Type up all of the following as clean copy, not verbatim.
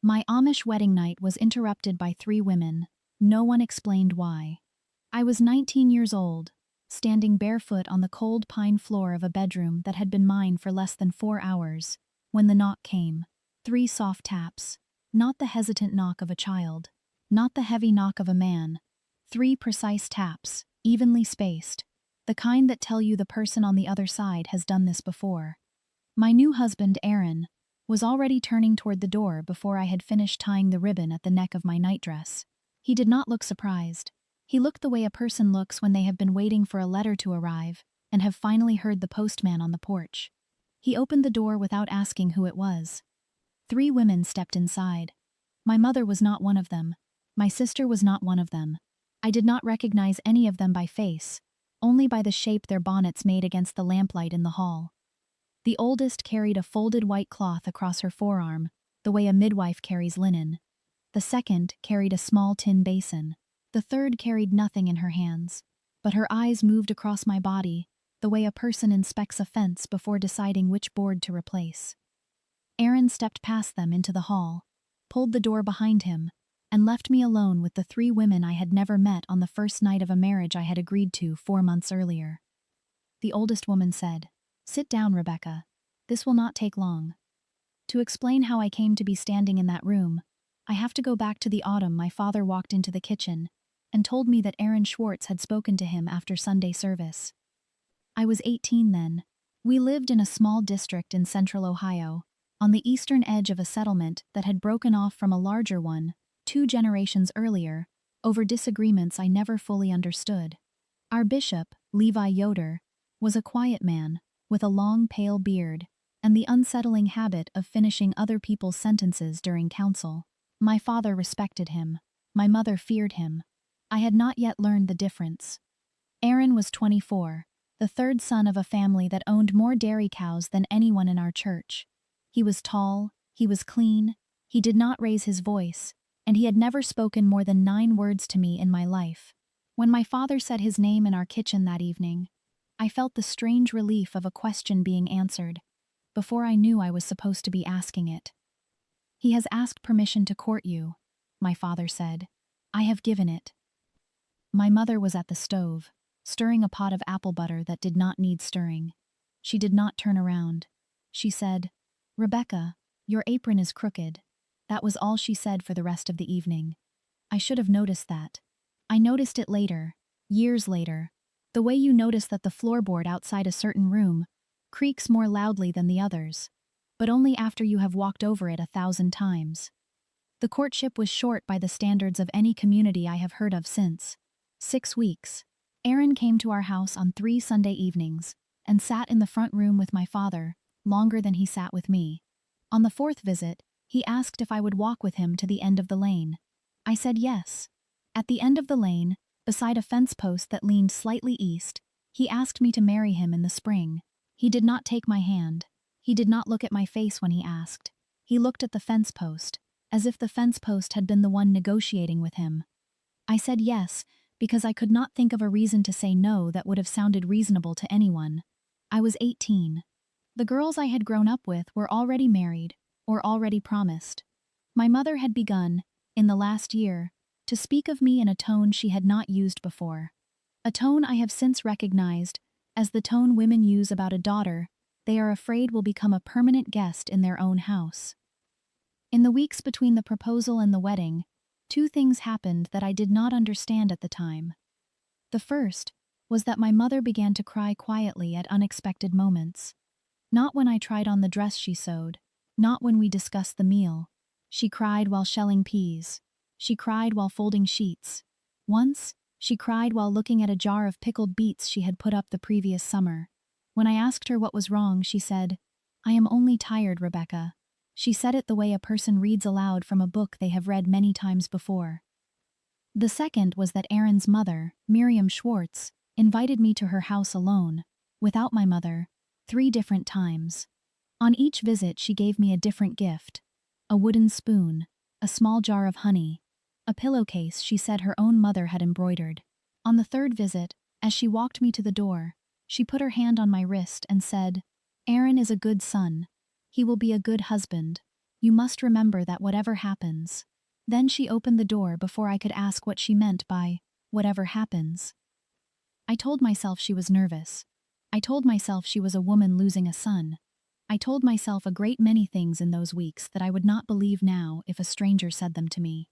My Amish wedding night was interrupted by 3 women. No one explained why. I was 19 years old, standing barefoot on the cold pine floor of a bedroom that had been mine for less than 4 hours, when the knock came. 3 soft taps. Not the hesitant knock of a child. Not the heavy knock of a man. 3 precise taps, evenly spaced. The kind that tell you the person on the other side has done this before. My new husband, Aaron, was already turning toward the door before I had finished tying the ribbon at the neck of my nightdress. He did not look surprised. He looked the way a person looks when they have been waiting for a letter to arrive and have finally heard the postman on the porch. He opened the door without asking who it was. 3 women stepped inside. My mother was not one of them. My sister was not one of them. I did not recognize any of them by face, only by the shape their bonnets made against the lamplight in the hall. The oldest carried a folded white cloth across her forearm, the way a midwife carries linen. The second carried a small tin basin. The third carried nothing in her hands, but her eyes moved across my body, the way a person inspects a fence before deciding which board to replace. Aaron stepped past them into the hall, pulled the door behind him, and left me alone with the 3 women I had never met on the first night of a marriage I had agreed to 4 months earlier. The oldest woman said, "Sit down, Rebecca. This will not take long." To explain how I came to be standing in that room, I have to go back to the autumn my father walked into the kitchen and told me that Aaron Schwarz had spoken to him after Sunday service. I was 18 then. We lived in a small district in central Ohio, on the eastern edge of a settlement that had broken off from a larger one 2 generations earlier, over disagreements I never fully understood. Our bishop, Levi Yoder, was a quiet man, with a long pale beard, and the unsettling habit of finishing other people's sentences during council. My father respected him. My mother feared him. I had not yet learned the difference. Aaron was 24, the 3rd son of a family that owned more dairy cows than anyone in our church. He was tall, he was clean, he did not raise his voice, and he had never spoken more than 9 words to me in my life. When my father said his name in our kitchen that evening, I felt the strange relief of a question being answered, before I knew I was supposed to be asking it. "He has asked permission to court you," my father said. "I have given it." My mother was at the stove, stirring a pot of apple butter that did not need stirring. She did not turn around. She said, "Rebecca, your apron is crooked." That was all she said for the rest of the evening. I should have noticed that. I noticed it later, years later, the way you notice that the floorboard outside a certain room creaks more loudly than the others, but only after you have walked over it 1,000 times. The courtship was short by the standards of any community I have heard of since. 6 weeks. Aaron came to our house on 3 Sunday evenings and sat in the front room with my father longer than he sat with me. On the 4th visit, he asked if I would walk with him to the end of the lane. I said yes. At the end of the lane, beside a fence post that leaned slightly east, he asked me to marry him in the spring. He did not take my hand. He did not look at my face when he asked. He looked at the fence post, as if the fence post had been the one negotiating with him. I said yes, because I could not think of a reason to say no that would have sounded reasonable to anyone. I was 18. The girls I had grown up with were already married, or already promised. My mother had begun, in the last year, to speak of me in a tone she had not used before. A tone I have since recognized as the tone women use about a daughter they are afraid will become a permanent guest in their own house. In the weeks between the proposal and the wedding, 2 things happened that I did not understand at the time. The first was that my mother began to cry quietly at unexpected moments. Not when I tried on the dress she sewed, not when we discussed the meal. She cried while shelling peas. She cried while folding sheets. Once, she cried while looking at a jar of pickled beets she had put up the previous summer. When I asked her what was wrong, she said, "I am only tired, Rebecca." She said it the way a person reads aloud from a book they have read many times before. The second was that Aaron's mother, Miriam Schwarz, invited me to her house alone, without my mother, 3 different times. On each visit she gave me a different gift: a wooden spoon, a small jar of honey, a pillowcase she said her own mother had embroidered. On the 3rd visit, as she walked me to the door, she put her hand on my wrist and said, "Aaron is a good son. He will be a good husband. You must remember that whatever happens. Then she opened the door before I could ask what she meant by, whatever happens. I told myself she was nervous. I told myself she was a woman losing a son. I told myself a great many things in those weeks that I would not believe now if a stranger said them to me.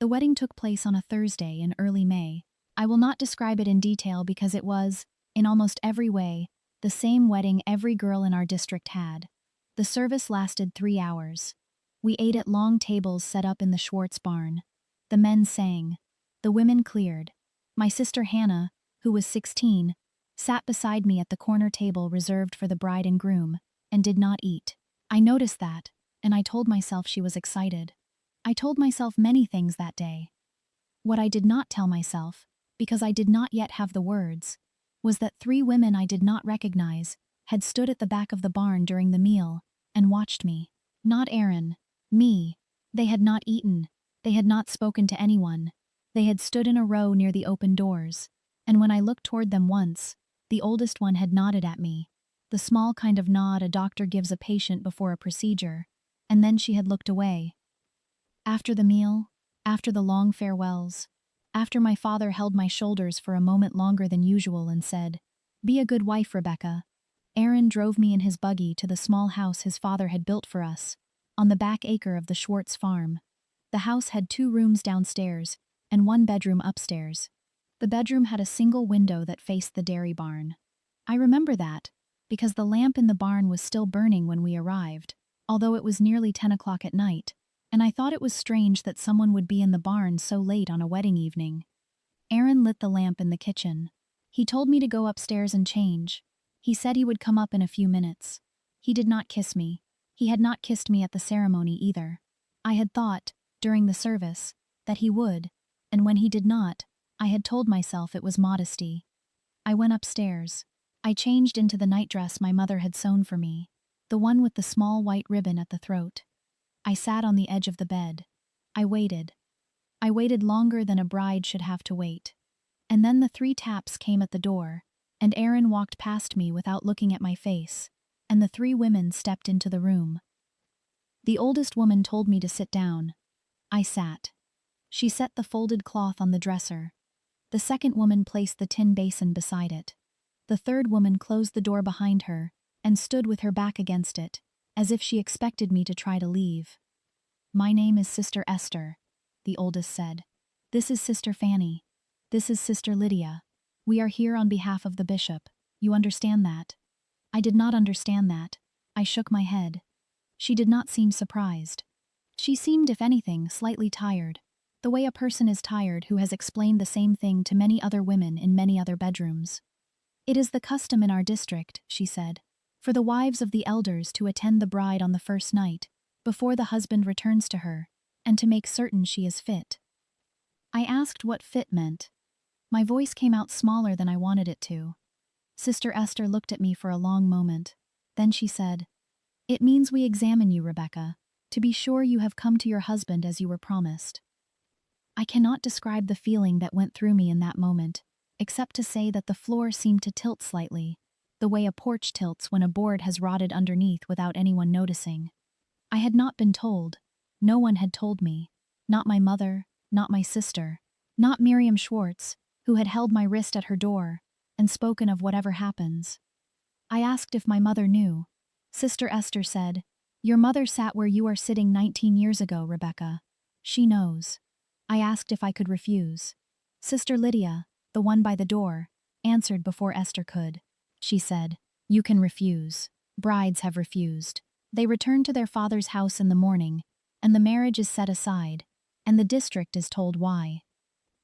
The wedding took place on a Thursday in early May. I will not describe it in detail because it was, in almost every way, the same wedding every girl in our district had. The service lasted 3 hours. We ate at long tables set up in the Schwarz barn. The men sang. The women cleared. My sister Hannah, who was 16, sat beside me at the corner table reserved for the bride and groom, and did not eat. I noticed that, and I told myself she was excited. I told myself many things that day. What I did not tell myself, because I did not yet have the words, was that 3 women I did not recognize had stood at the back of the barn during the meal and watched me. Not Aaron. Me. They had not eaten. They had not spoken to anyone. They had stood in a row near the open doors, and when I looked toward them once, the oldest one had nodded at me, the small kind of nod a doctor gives a patient before a procedure, and then she had looked away. After the meal, after the long farewells, after my father held my shoulders for a moment longer than usual and said, "Be a good wife, Rebecca," Aaron drove me in his buggy to the small house his father had built for us, on the back acre of the Schwarz farm. The house had 2 rooms downstairs and 1 bedroom upstairs. The bedroom had a single window that faced the dairy barn. I remember that, because the lamp in the barn was still burning when we arrived, although it was nearly 10 o'clock at night, and I thought it was strange that someone would be in the barn so late on a wedding evening. Aaron lit the lamp in the kitchen. He told me to go upstairs and change. He said he would come up in a few minutes. He did not kiss me. He had not kissed me at the ceremony either. I had thought, during the service, that he would, and when he did not, I had told myself it was modesty. I went upstairs. I changed into the nightdress my mother had sewn for me, the one with the small white ribbon at the throat. I sat on the edge of the bed. I waited. I waited longer than a bride should have to wait. And then the 3 taps came at the door, and Aaron walked past me without looking at my face, and the 3 women stepped into the room. The oldest woman told me to sit down. I sat. She set the folded cloth on the dresser. The second woman placed the tin basin beside it. The third woman closed the door behind her and stood with her back against it, as if she expected me to try to leave. "My name is Sister Esther," the oldest said. "This is Sister Fanny. This is Sister Lydia. We are here on behalf of the bishop. You understand that?" I did not understand that. I shook my head. She did not seem surprised. She seemed, if anything, slightly tired, the way a person is tired who has explained the same thing to many other women in many other bedrooms. "It is the custom in our district," she said, "for the wives of the elders to attend the bride on the first night, before the husband returns to her, and to make certain she is fit." I asked what fit meant. My voice came out smaller than I wanted it to. Sister Esther looked at me for a long moment. Then she said, "It means we examine you, Rebecca, to be sure you have come to your husband as you were promised." I cannot describe the feeling that went through me in that moment, except to say that the floor seemed to tilt slightly, the way a porch tilts when a board has rotted underneath without anyone noticing. I had not been told. No one had told me. Not my mother, not my sister, not Miriam Schwarz, who had held my wrist at her door and spoken of whatever happens. I asked if my mother knew. Sister Esther said, "Your mother sat where you are sitting 19 years ago, Rebecca. She knows." I asked if I could refuse. Sister Lydia, the one by the door, answered before Esther could. She said, "You can refuse. Brides have refused. They return to their father's house in the morning, and the marriage is set aside, and the district is told why."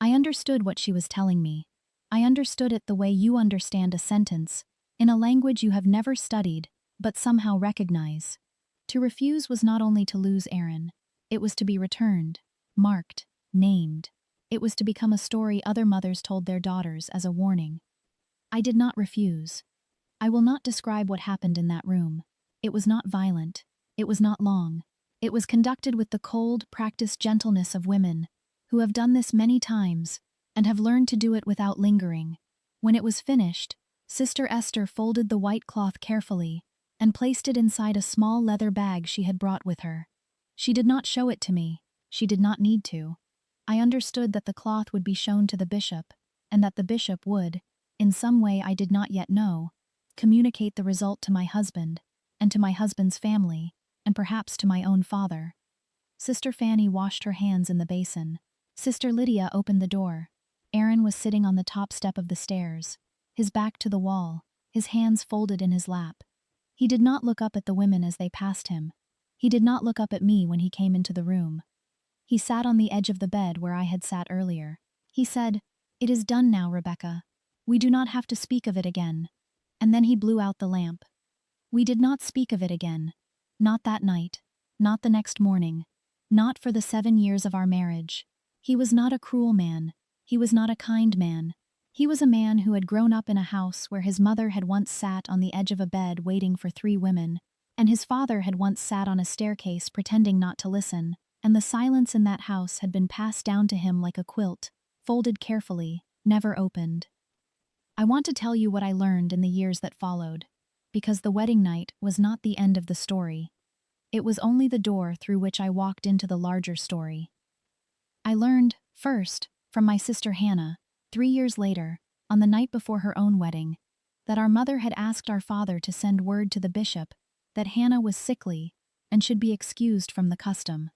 I understood what she was telling me. I understood it the way you understand a sentence, in a language you have never studied, but somehow recognize. To refuse was not only to lose Aaron. It was to be returned, marked, named. It was to become a story other mothers told their daughters as a warning. I did not refuse. I will not describe what happened in that room. It was not violent. It was not long. It was conducted with the cold, practiced gentleness of women, who have done this many times, and have learned to do it without lingering. When it was finished, Sister Esther folded the white cloth carefully, and placed it inside a small leather bag she had brought with her. She did not show it to me. She did not need to. I understood that the cloth would be shown to the bishop, and that the bishop would, in some way I did not yet know, communicate the result to my husband, and to my husband's family, and perhaps to my own father. Sister Fanny washed her hands in the basin. Sister Lydia opened the door. Aaron was sitting on the top step of the stairs, his back to the wall, his hands folded in his lap. He did not look up at the women as they passed him. He did not look up at me when he came into the room. He sat on the edge of the bed where I had sat earlier. He said, "It is done now, Rebecca. We do not have to speak of it again." And then he blew out the lamp. We did not speak of it again. Not that night. Not the next morning. Not for the 7 years of our marriage. He was not a cruel man. He was not a kind man. He was a man who had grown up in a house where his mother had once sat on the edge of a bed waiting for 3 women, and his father had once sat on a staircase pretending not to listen, and the silence in that house had been passed down to him like a quilt, folded carefully, never opened. I want to tell you what I learned in the years that followed, because the wedding night was not the end of the story. It was only the door through which I walked into the larger story. I learned, first, from my sister Hannah, 3 years later, on the night before her own wedding, that our mother had asked our father to send word to the bishop that Hannah was sickly and should be excused from the custom.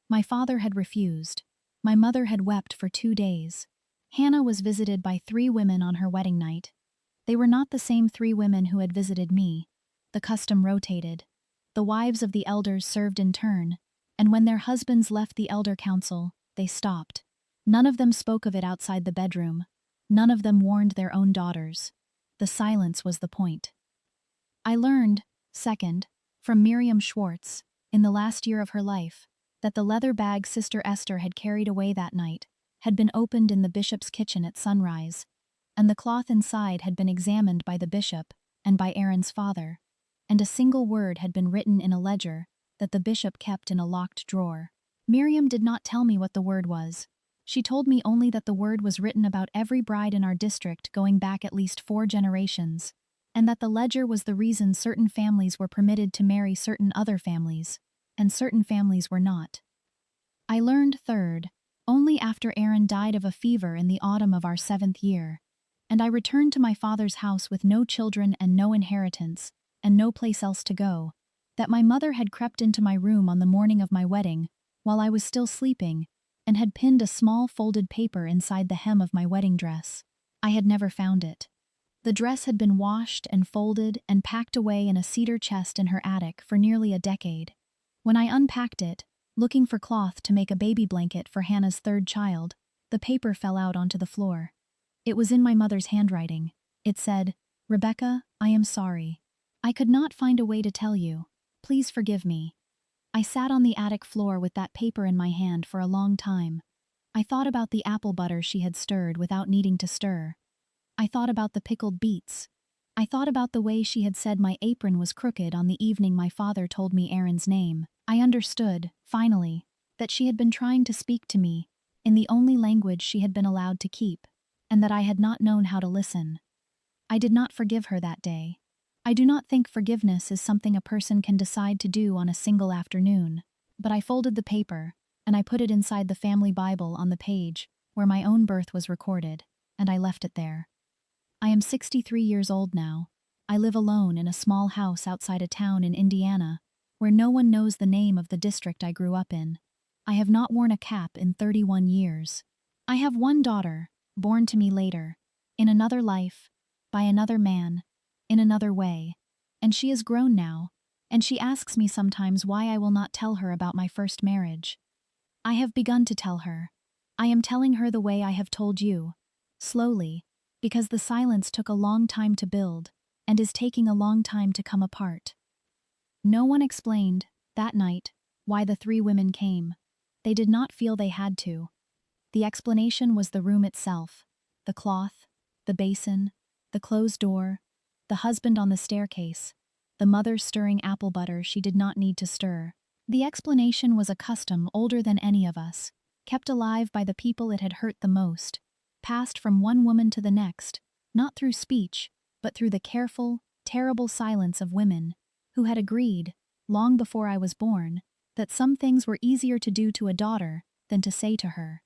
My father had refused. My mother had wept for 2 days. Hannah was visited by 3 women on her wedding night. They were not the same 3 women who had visited me. The custom rotated. The wives of the elders served in turn, and when their husbands left the elder council, they stopped. None of them spoke of it outside the bedroom. None of them warned their own daughters. The silence was the point. I learned, second, from Miriam Schwarz, in the last year of her life, that the leather bag Sister Esther had carried away that night had been opened in the bishop's kitchen at sunrise, and the cloth inside had been examined by the bishop and by Aaron's father, and a single word had been written in a ledger that the bishop kept in a locked drawer. Miriam did not tell me what the word was. She told me only that the word was written about every bride in our district going back at least 4 generations, and that the ledger was the reason certain families were permitted to marry certain other families, and certain families were not. I learned, third, only after Aaron died of a fever in the autumn of our 7th year, and I returned to my father's house with no children and no inheritance, and no place else to go, that my mother had crept into my room on the morning of my wedding, while I was still sleeping, and had pinned a small folded paper inside the hem of my wedding dress. I had never found it. The dress had been washed and folded and packed away in a cedar chest in her attic for nearly a decade. When I unpacked it, looking for cloth to make a baby blanket for Hannah's 3rd child, the paper fell out onto the floor. It was in my mother's handwriting. It said, "Rebecca, I am sorry. I could not find a way to tell you. Please forgive me." I sat on the attic floor with that paper in my hand for a long time. I thought about the apple butter she had stirred without needing to stir. I thought about the pickled beets. I thought about the way she had said my apron was crooked on the evening my father told me Aaron's name. I understood, finally, that she had been trying to speak to me in the only language she had been allowed to keep, and that I had not known how to listen. I did not forgive her that day. I do not think forgiveness is something a person can decide to do on a single afternoon, but I folded the paper, and I put it inside the family Bible on the page where my own birth was recorded, and I left it there. I am 63 years old now. I live alone in a small house outside a town in Indiana, where no one knows the name of the district I grew up in. I have not worn a cap in 31 years. I have one daughter, born to me later, in another life, by another man, in another way, and she is grown now, and she asks me sometimes why I will not tell her about my first marriage. I have begun to tell her. I am telling her the way I have told you, slowly, because the silence took a long time to build, and is taking a long time to come apart. No one explained, that night, why the 3 women came. They did not feel they had to. The explanation was the room itself, the cloth, the basin, the closed door, the husband on the staircase, the mother stirring apple butter she did not need to stir. The explanation was a custom older than any of us, kept alive by the people it had hurt the most, passed from one woman to the next, not through speech, but through the careful, terrible silence of women, who had agreed, long before I was born, that some things were easier to do to a daughter than to say to her.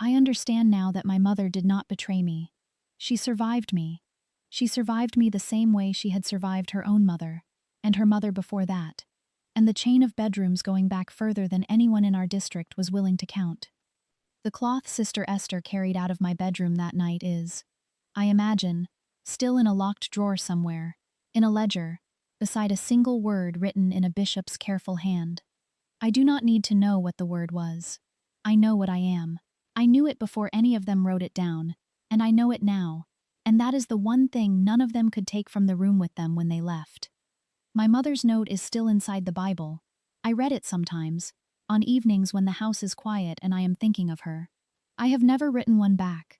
I understand now that my mother did not betray me. She survived me. She survived me the same way she had survived her own mother, and her mother before that, and the chain of bedrooms going back further than anyone in our district was willing to count. The cloth Sister Esther carried out of my bedroom that night is, I imagine, still in a locked drawer somewhere, in a ledger, beside a single word written in a bishop's careful hand. I do not need to know what the word was. I know what I am. I knew it before any of them wrote it down, and I know it now, and that is the one thing none of them could take from the room with them when they left. My mother's note is still inside the Bible. I read it sometimes, on evenings when the house is quiet and I am thinking of her. I have never written one back,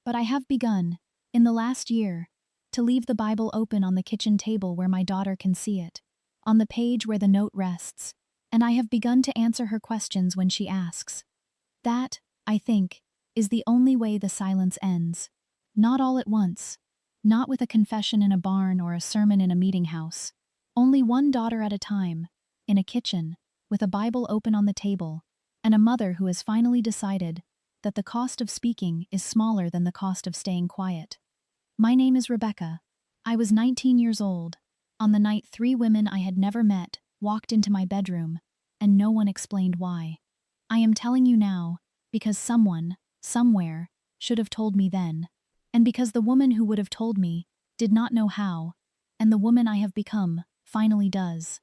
but I have begun, in the last year, to leave the Bible open on the kitchen table where my daughter can see it, on the page where the note rests, and I have begun to answer her questions when she asks. That, I think, is the only way the silence ends. Not all at once. Not with a confession in a barn or a sermon in a meeting house. Only one daughter at a time, in a kitchen, with a Bible open on the table, and a mother who has finally decided that the cost of speaking is smaller than the cost of staying quiet. My name is Rebecca. I was 19 years old, on the night 3 women I had never met walked into my bedroom, and no one explained why. I am telling you now, because someone, somewhere, should have told me then, and because the woman who would have told me did not know how, and the woman I have become finally does.